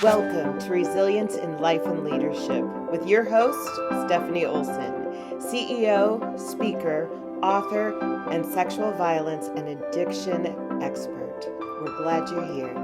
Welcome to Resilience in Life and Leadership with your host, Stephanie Olson, CEO, speaker, author, and sexual violence and addiction expert. We're glad you're here.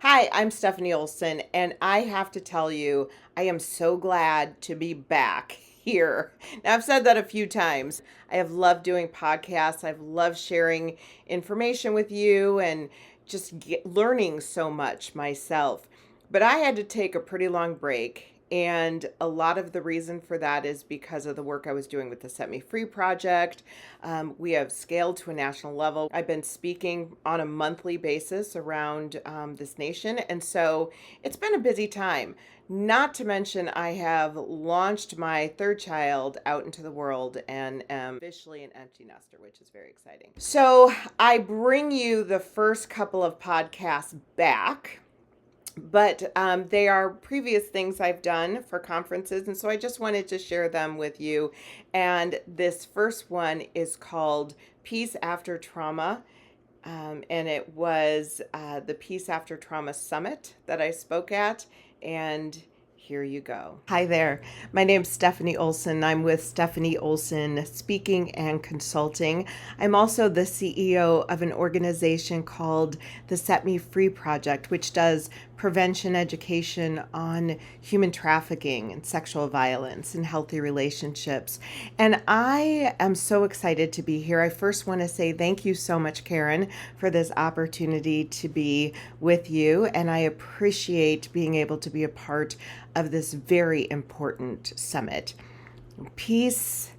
Hi, I'm Stephanie Olson, and I have to tell you, I am so glad to be back here. Now, I've said that a few times. I have loved doing podcasts. I've loved sharing information with you and just learning so much myself. But I had to take a pretty long break. And a lot of the reason for that is because of the work I was doing with the Set Me Free project. We have scaled to a national level. I've been speaking on a monthly basis around this nation. And so it's been a busy time. Not to mention, I have launched my third child out into the world and am officially an empty nester, which is very exciting. So I bring you the first couple of podcasts back, but they are previous things I've done for conferences, and so I just wanted to share them with you. And this first one is called Peace After Trauma, and it was the Peace After Trauma Summit that I spoke at, and here you go. Hi there. My name's Stephanie Olson. I'm with Stephanie Olson Speaking and Consulting. I'm also the CEO of an organization called the Set Me Free Project, which does prevention education on human trafficking and sexual violence and healthy relationships. And I am so excited to be here. I first want to say thank you so much, Karen, for this opportunity to be with you. And I appreciate being able to be a part of this very important summit. Peace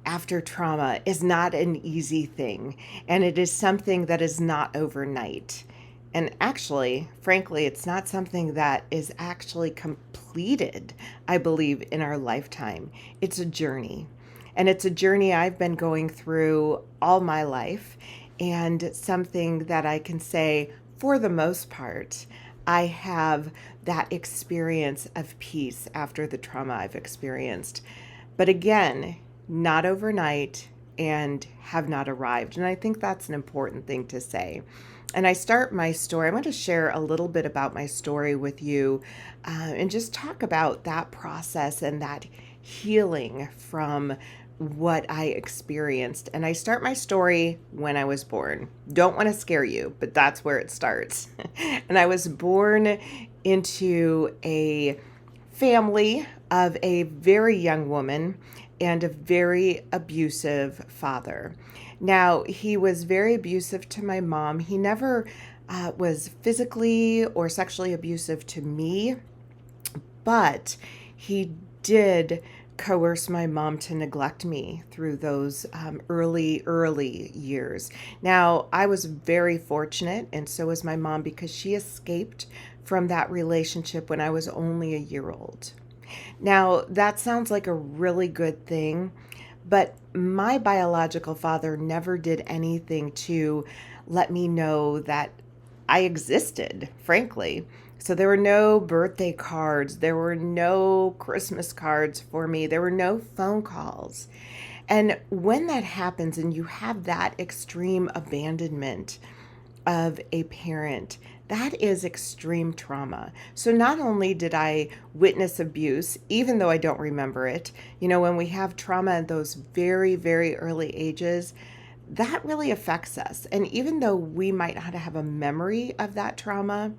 after trauma is not an easy thing, and it is something that is not overnight. And actually, frankly, it's not something that is actually completed, I believe, in our lifetime. It's a journey. And it's a journey I've been going through all my life, and something that I can say, for the most part, I have that experience of peace after the trauma I've experienced. But again, not overnight and have not arrived. And I think that's an important thing to say. And I start my story. I want to share a little bit about my story with you and just talk about that process and that healing from what I experienced. And I start my story when I was born. Don't want to scare you, but that's where it starts. And I was born into a family of a very young woman and a very abusive father. Now, he was very abusive to my mom. He never was physically or sexually abusive to me, but he did coerce my mom to neglect me through those early years. Now, I was very fortunate, and so was my mom, because she escaped from that relationship when I was only a year old. Now, that sounds like a really good thing, but my biological father never did anything to let me know that I existed, frankly. So there were no birthday cards, there were no Christmas cards for me, there were no phone calls. And when that happens and you have that extreme abandonment of a parent, that is extreme trauma. So not only did I witness abuse, even though I don't remember it, when we have trauma at those very, very early ages, that really affects us. And even though we might not have a memory of that trauma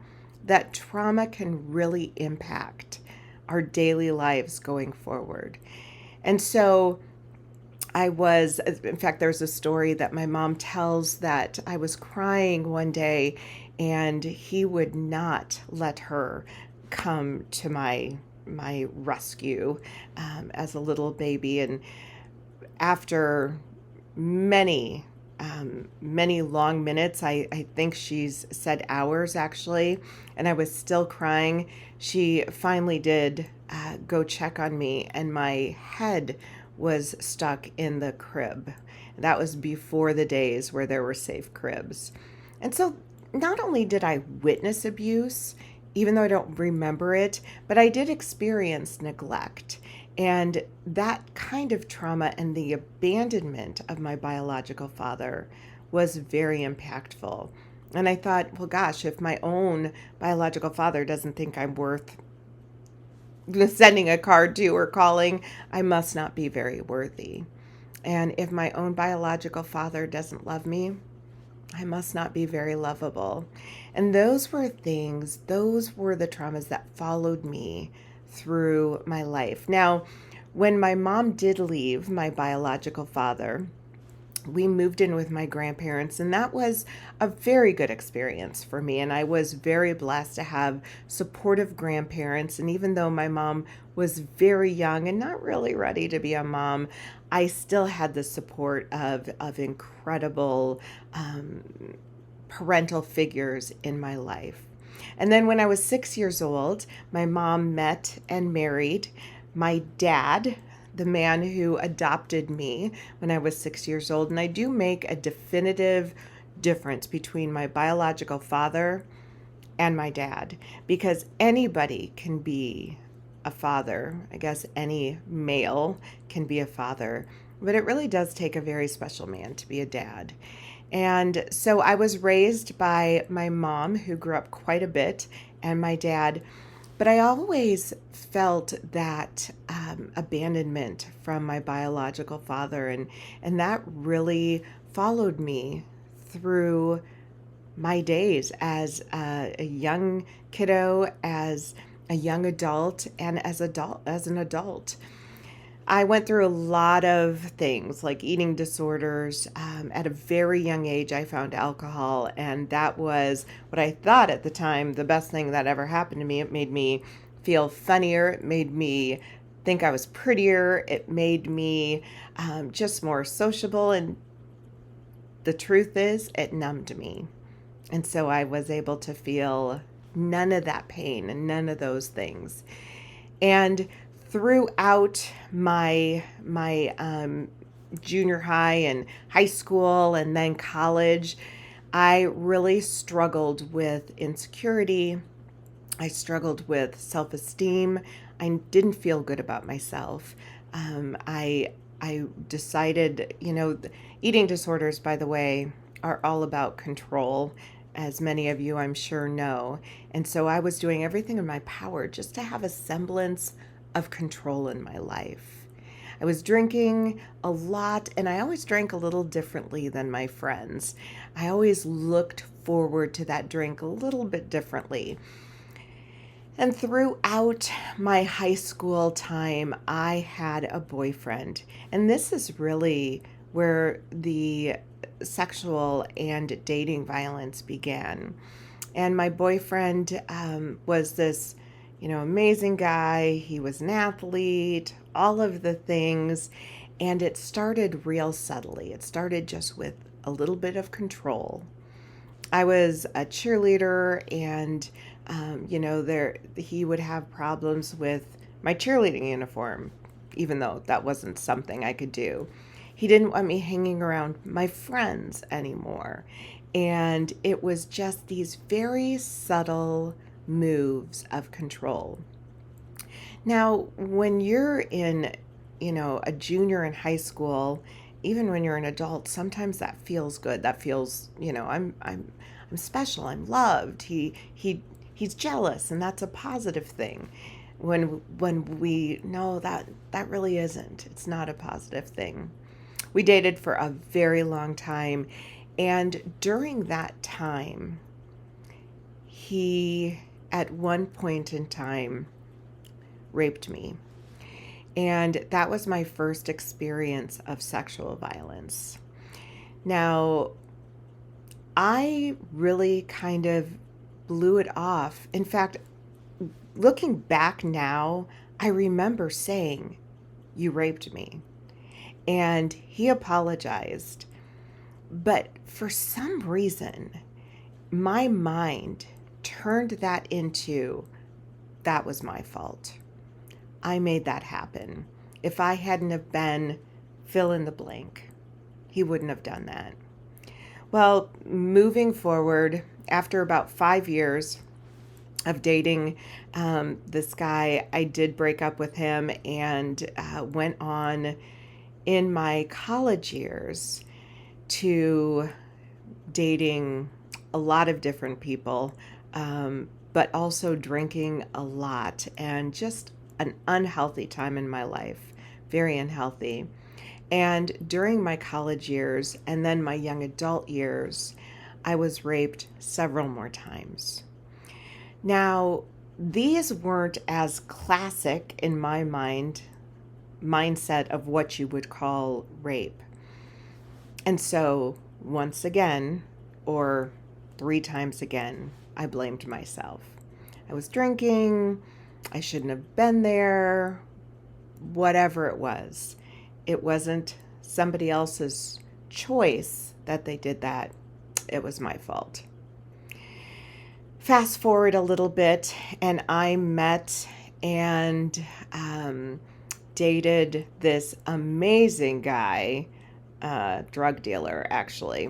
can really impact our daily lives going forward. And so in fact, there's a story that my mom tells that I was crying one day and he would not let her come to my rescue as a little baby. And after many long minutes, I think she's said hours actually, and I was still crying, she finally did go check on me, and my head was stuck in the crib. That was before the days where there were safe cribs. And so not only did I witness abuse, even though I don't remember it, but I did experience neglect. And that kind of trauma and the abandonment of my biological father was very impactful. And I thought, well, gosh, if my own biological father doesn't think I'm worth sending a card to or calling, I must not be very worthy. And if my own biological father doesn't love me, I must not be very lovable. And those were the traumas that followed me through my life. Now, when my mom did leave my biological father, we moved in with my grandparents, and that was a very good experience for me. And I was very blessed to have supportive grandparents. And even though my mom was very young and not really ready to be a mom, I still had the support of incredible parental figures in my life. And then when I was 6 years old, my mom met and married my dad, the man who adopted me when I was 6 years old. And I do make a definitive difference between my biological father and my dad, because anybody can be a father. I guess any male can be a father, but it really does take a very special man to be a dad. And so I was raised by my mom, who grew up quite a bit, and my dad. But I always felt that abandonment from my biological father, and that really followed me through my days as a young kiddo, as a young adult, and as an adult. I went through a lot of things like eating disorders. At a very young age, I found alcohol, and that was what I thought at the time the best thing that ever happened to me. It made me feel funnier. It made me think I was prettier. It made me just more sociable. And the truth is, it numbed me. And so I was able to feel none of that pain and none of those things. And throughout my junior high and high school and then college, I really struggled with insecurity. I struggled with self-esteem. I didn't feel good about myself. I decided, eating disorders, by the way, are all about control, as many of you I'm sure know. And so I was doing everything in my power just to have a semblance of control in my life. I was drinking a lot, and I always drank a little differently than my friends. I always looked forward to that drink a little bit differently. And throughout my high school time, I had a boyfriend. And this is really where the sexual and dating violence began. And my boyfriend was this, amazing guy. He was an athlete, all of the things. And it started real subtly. It started just with a little bit of control. I was a cheerleader, and he would have problems with my cheerleading uniform, even though that wasn't something I could do. He didn't want me hanging around my friends anymore. And it was just these very subtle moves of control. Now, when you're in, a junior in high school, even when you're an adult, sometimes that feels good. That feels, I'm special. I'm loved. He's jealous, and that's a positive thing. When we know that really isn't. It's not a positive thing. We dated for a very long time, and during that time, he at one point in time raped me. And that was my first experience of sexual violence. Now, I really kind of blew it off. In fact, looking back now, I remember saying, "You raped me." And he apologized. But for some reason, my mind turned that into, that was my fault. I made that happen. If I hadn't have been fill in the blank, he wouldn't have done that. Well, moving forward, after about 5 years of dating this guy, I did break up with him and went on in my college years to dating a lot of different people, but also drinking a lot and just an unhealthy time in my life, very unhealthy. And during my college years and then my young adult years, I was raped several more times. Now, these weren't as classic in my mindset of what you would call rape. And so, once again, or 3 times again, I blamed myself. I was drinking, I shouldn't have been there, whatever it was. It wasn't somebody else's choice that they did that. It was my fault. Fast forward a little bit, and I met and dated this amazing guy, drug dealer, actually.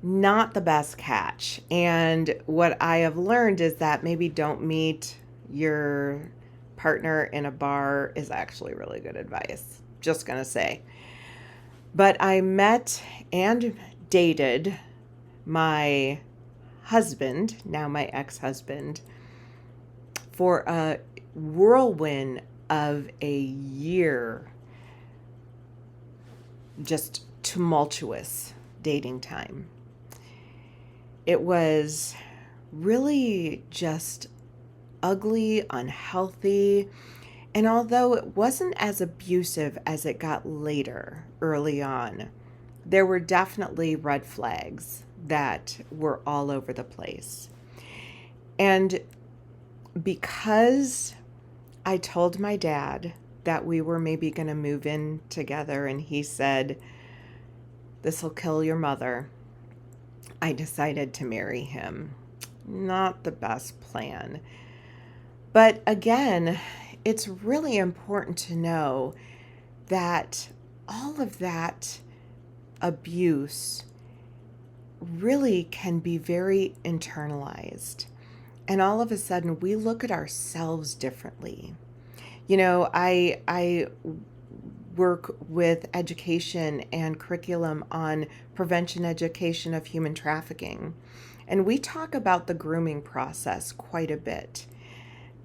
Not the best catch. And what I have learned is that maybe don't meet your partner in a bar is actually really good advice. Just gonna say. But I met and dated my husband, now my ex-husband, for a whirlwind of a year. Just tumultuous dating time. It was really just ugly, unhealthy, and although it wasn't as abusive as it got later, early on, there were definitely red flags that were all over the place. And because I told my dad that we were maybe going to move in together, and he said, "This will kill your mother," I decided to marry him. Not the best plan. But again, it's really important to know that all of that abuse really can be very internalized. And all of a sudden, we look at ourselves differently. I work with education and curriculum on prevention education of human trafficking. And we talk about the grooming process quite a bit.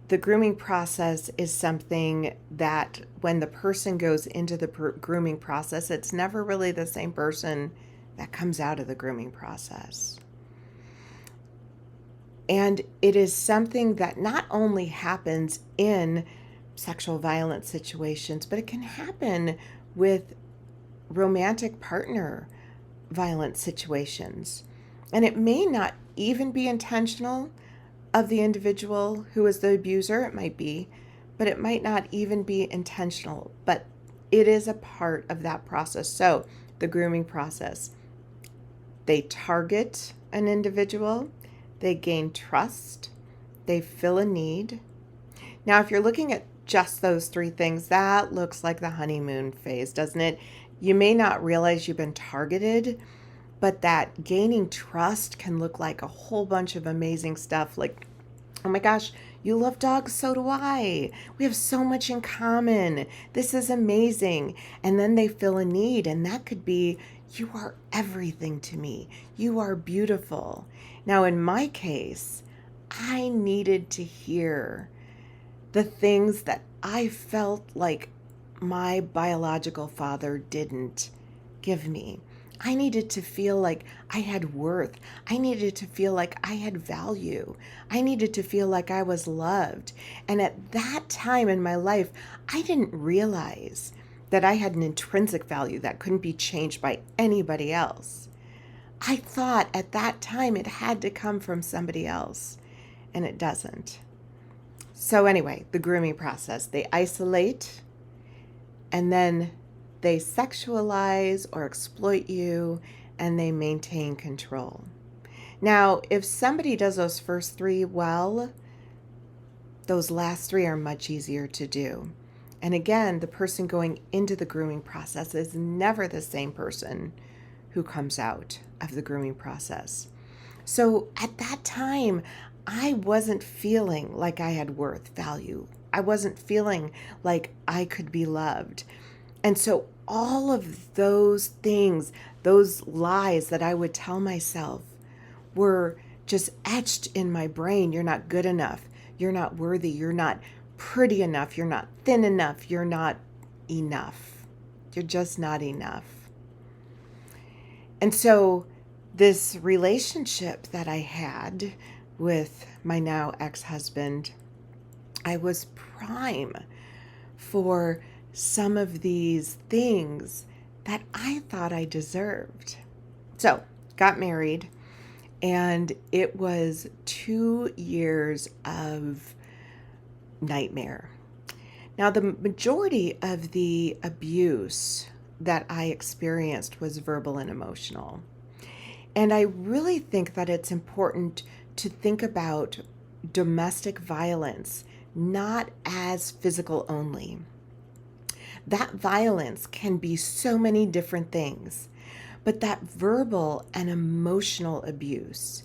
The grooming process is something that when the person goes into the grooming process, it's never really the same person that comes out of the grooming process. And it is something that not only happens in sexual violence situations, but it can happen with romantic partner violence situations. And it may not even be intentional of the individual who is the abuser. It might be, but it might not even be intentional, but it is a part of that process. So the grooming process, they target an individual, they gain trust, they fill a need. Now, if you're looking at just those 3 things, that looks like the honeymoon phase, doesn't it? You may not realize you've been targeted, but that gaining trust can look like a whole bunch of amazing stuff. Like, oh my gosh, you love dogs, so do I. We have so much in common. This is amazing. And then they fill a need, and that could be, you are everything to me. You are beautiful. Now, in my case, I needed to hear the things that I felt like my biological father didn't give me. I needed to feel like I had worth. I needed to feel like I had value. I needed to feel like I was loved. And at that time in my life, I didn't realize that I had an intrinsic value that couldn't be changed by anybody else. I thought at that time it had to come from somebody else, and it doesn't. So anyway, the grooming process, they isolate, and then they sexualize or exploit you, and they maintain control. Now, if somebody does those first 3 well, those last 3 are much easier to do. And again, the person going into the grooming process is never the same person who comes out of the grooming process. So at that time, I wasn't feeling like I had worth, value. I wasn't feeling like I could be loved. And so all of those things, those lies that I would tell myself were just etched in my brain. You're not good enough. You're not worthy. You're not pretty enough. You're not thin enough. You're not enough. You're just not enough. And so this relationship that I had with my now ex-husband, I was prime for some of these things that I thought I deserved. So, got married, and it was 2 years of nightmare. Now, the majority of the abuse that I experienced was verbal and emotional. And I really think that it's important to think about domestic violence not as physical only. That violence can be so many different things, but that verbal and emotional abuse,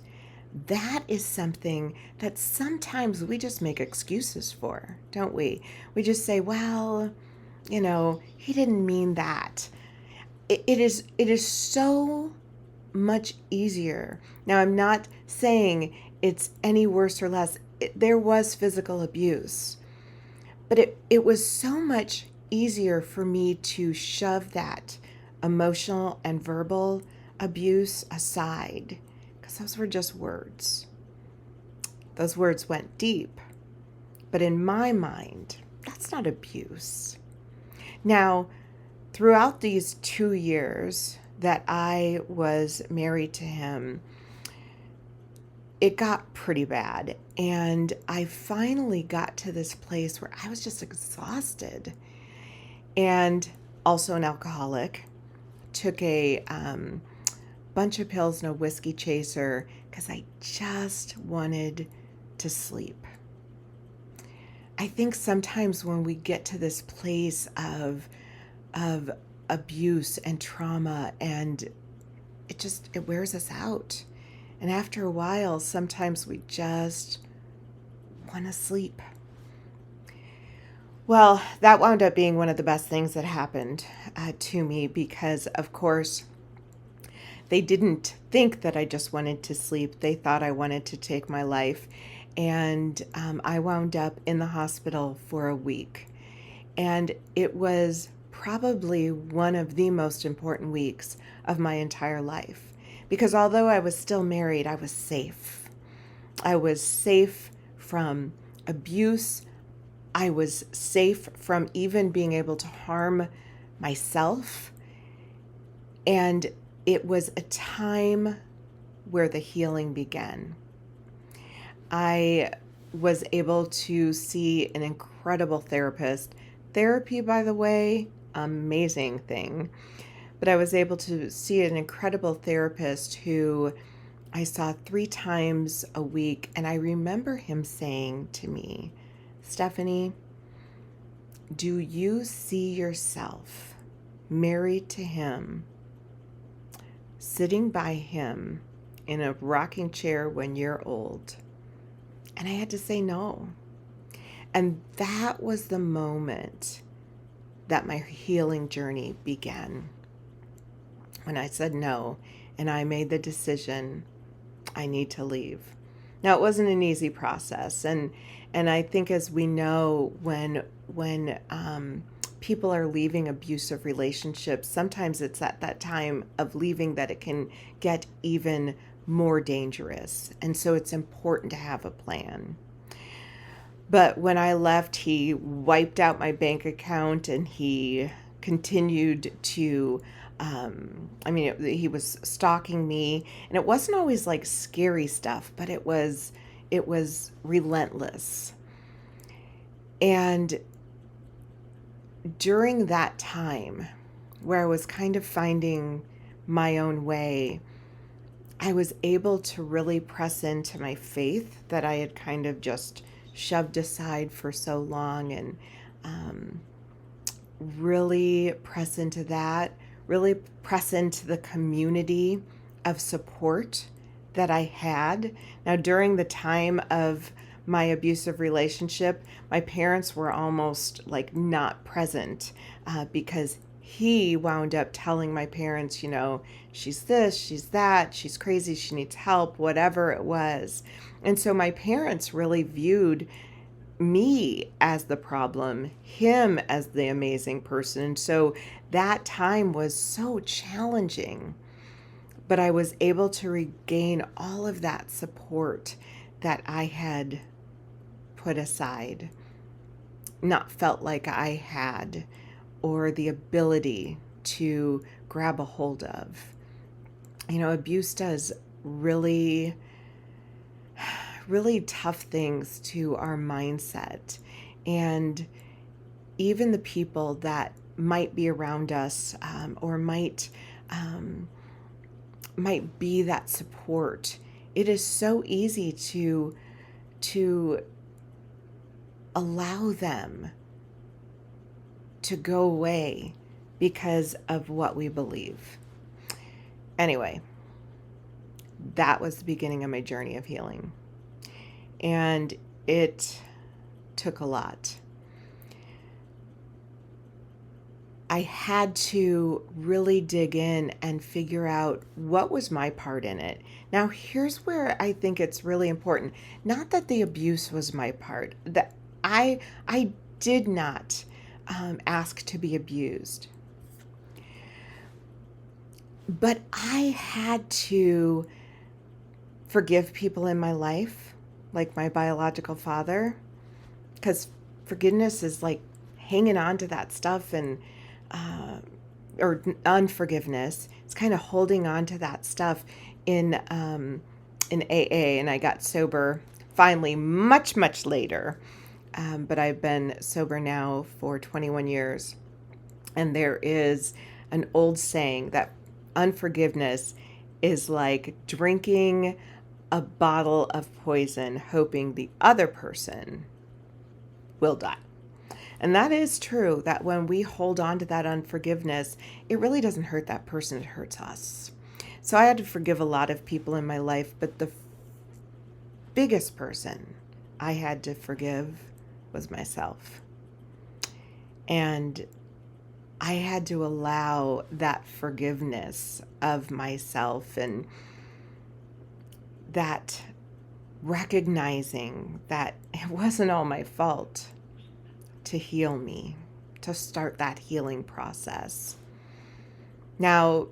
that is something that sometimes we just make excuses for, don't we? We just say, well, he didn't mean that. It is so much easier. Now, I'm not saying it's any worse or less. There was physical abuse, but it was so much easier for me to shove that emotional and verbal abuse aside, because those were just words. Those words went deep, but in my mind, that's not abuse. Now, throughout these 2 years that I was married to him, it got pretty bad. And I finally got to this place where I was just exhausted. And also an alcoholic. Took a bunch of pills and a whiskey chaser because I just wanted to sleep. I think sometimes when we get to this place of abuse and trauma, and it wears us out. And after a while, sometimes we just want to sleep. Well, that wound up being one of the best things that happened to me, because, of course, they didn't think that I just wanted to sleep. They thought I wanted to take my life. And I wound up in the hospital for a week. And it was probably one of the most important weeks of my entire life. Because although I was still married, I was safe. I was safe from abuse. I was safe from even being able to harm myself. And it was a time where the healing began. I was able to see an incredible therapist. Therapy, by the way, amazing thing. But I was able to see an incredible therapist who I saw 3 times a week. And I remember him saying to me, Stephanie, do you see yourself married to him, sitting by him in a rocking chair when you're old? And I had to say no. And that was the moment that my healing journey began. When I said no, and I made the decision, I need to leave. Now, it wasn't an easy process, and I think, as we know, when people are leaving abusive relationships, sometimes it's at that time of leaving that it can get even more dangerous, and so it's important to have a plan. But when I left, he wiped out my bank account, and he continued to he was stalking me, and it wasn't always like scary stuff, but it was relentless. And during that time where I was kind of finding my own way, I was able to really press into my faith that I had kind of just shoved aside for so long, and really press into that. Really press into the community of support that I had. Now, during the time of my abusive relationship, my parents were almost like not present because he wound up telling my parents, she's this, she's that, she's crazy, she needs help, whatever it was. And so my parents really viewed me as the problem, him as the amazing person. And so that time was so challenging, but I was able to regain all of that support that I had put aside, not felt like I had, or the ability to grab a hold of. Abuse does really, really tough things to our mindset. And even the people that might be around us, or might be that support, it is so easy to allow them to go away because of what we believe. Anyway, that was the beginning of my journey of healing. And it took a lot. I had to really dig in and figure out what was my part in it. Now, here's where I think it's really important. Not that the abuse was my part. That I did not ask to be abused. But I had to forgive people in my life, like my biological father, because forgiveness is like hanging on to that stuff, and or unforgiveness. It's kind of holding on to that stuff in AA, and I got sober finally much later. But I've been sober now for 21 years. And there is an old saying that unforgiveness is like drinking a bottle of poison, hoping the other person will die. And that is true, that when we hold on to that unforgiveness, it really doesn't hurt that person, it hurts us. So I had to forgive a lot of people in my life, but the biggest person I had to forgive was myself. And I had to allow that forgiveness of myself, and that recognizing that it wasn't all my fault, to heal me, to start that healing process. Now,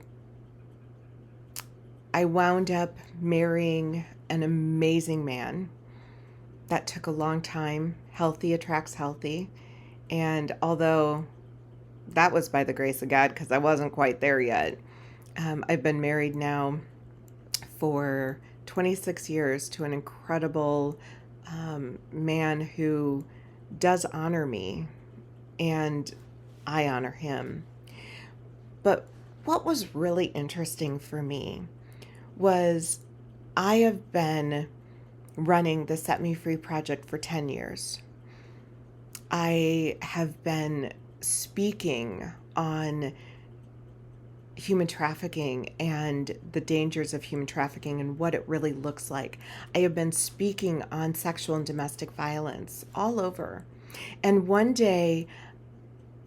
I wound up marrying an amazing man. That took a long time. Healthy attracts healthy. And although that was by the grace of God, because I wasn't quite there yet, I've been married now for 26 years to an incredible man who does honor me, and I honor him. But what was really interesting for me was I have been running the Set Me Free project for 10 years. I have been speaking on human trafficking and the dangers of human trafficking and what it really looks like. I have been speaking on sexual and domestic violence all over. And one day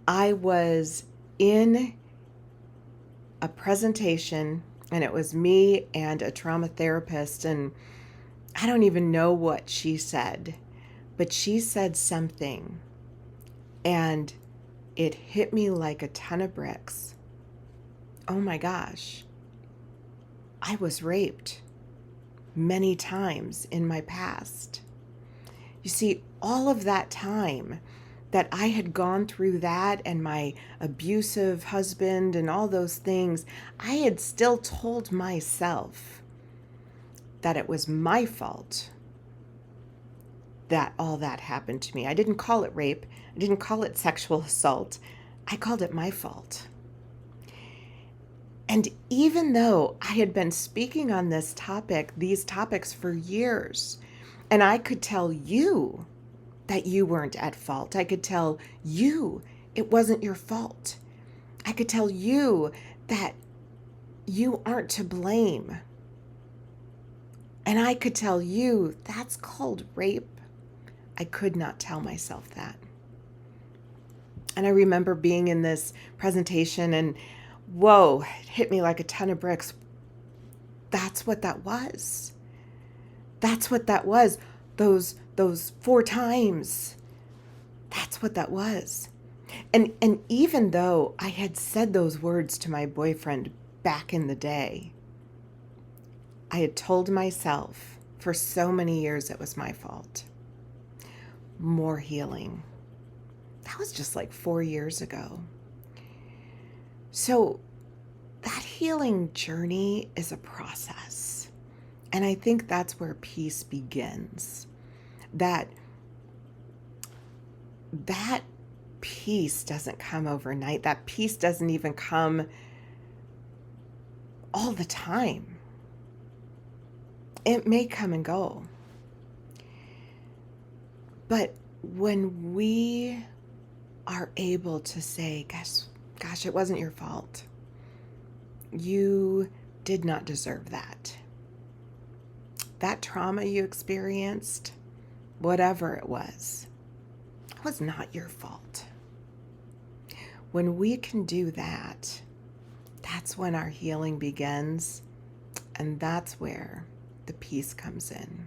I was in a presentation, and it was me and a trauma therapist, and I don't even know what she said, but she said something, and it hit me like a ton of bricks. Oh my gosh, I was raped many times in my past. You see, all of that time that I had gone through that, and my abusive husband and all those things, I had still told myself that it was my fault that all that happened to me. I didn't call it rape. I didn't call it sexual assault. I called it my fault. And even though I had been speaking on these topics for years, and I could tell you that you weren't at fault. I could tell you it wasn't your fault. I could tell you that you aren't to blame. And I could tell you that's called rape. I could not tell myself that. And I remember being in this presentation and whoa, it hit me like a ton of bricks. That's what that was. That's what that was. Those 4 times. That's what that was. And even though I had said those words to my boyfriend back in the day, I had told myself for so many years it was my fault. More healing. That was just like 4 years ago. So that healing journey is a process. And I think that's where peace begins. That peace doesn't come overnight. That peace doesn't even come all the time. It may come and go. But when we are able to say, gosh, it wasn't your fault. You did not deserve that. That trauma you experienced, whatever it was not your fault. When we can do that, that's when our healing begins, and that's where the peace comes in.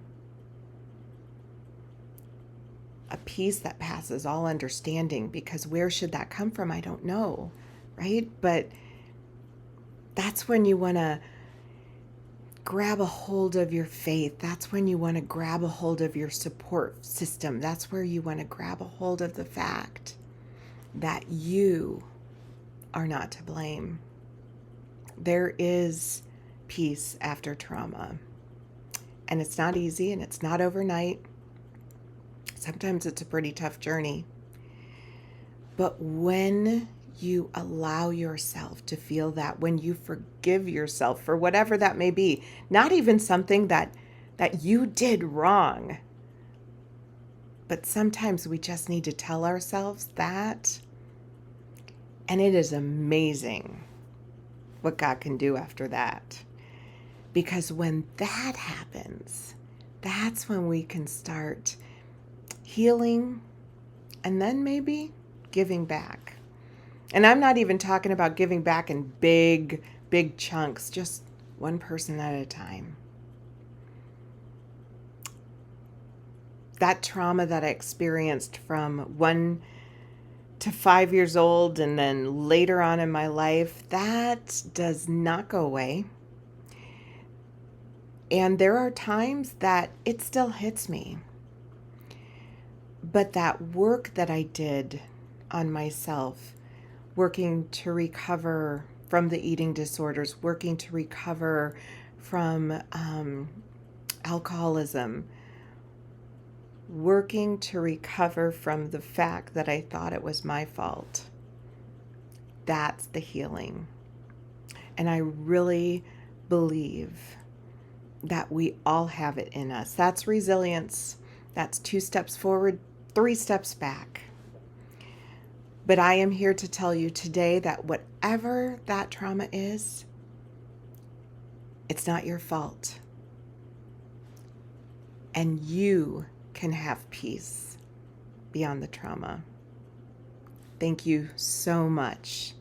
A peace that passes all understanding, because where should that come from? I don't know, right? But that's when you want to grab a hold of your faith. That's when you want to grab a hold of your support system. That's where you want to grab a hold of the fact that you are not to blame. There is peace after trauma. And it's not easy and it's not overnight. Sometimes it's a pretty tough journey. But when you allow yourself to feel that, when you forgive yourself for whatever that may be, not even something that you did wrong, but sometimes we just need to tell ourselves that, and it is amazing what God can do after that. Because when that happens, that's when we can start healing and then maybe giving back. And I'm not even talking about giving back in big chunks, just one person at a time. That trauma that I experienced from 1 to 5 years old and then later on in my life, that does not go away. And there are times that it still hits me. But that work that I did on myself, working to recover from the eating disorders, working to recover from alcoholism, working to recover from the fact that I thought it was my fault. That's the healing. And I really believe that we all have it in us. That's resilience. That's 2 steps forward, 3 steps back. But I am here to tell you today that whatever that trauma is, it's not your fault. And you can have peace beyond the trauma. Thank you so much.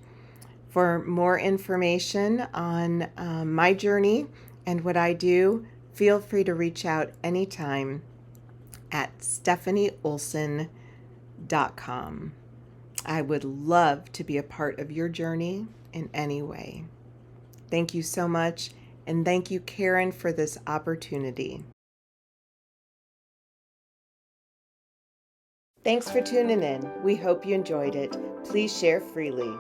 For more information on my journey and what I do, feel free to reach out anytime at stephanieolson.com. I would love to be a part of your journey in any way. Thank you so much, and thank you, Karen, for this opportunity. Thanks for tuning in. We hope you enjoyed it. Please share freely.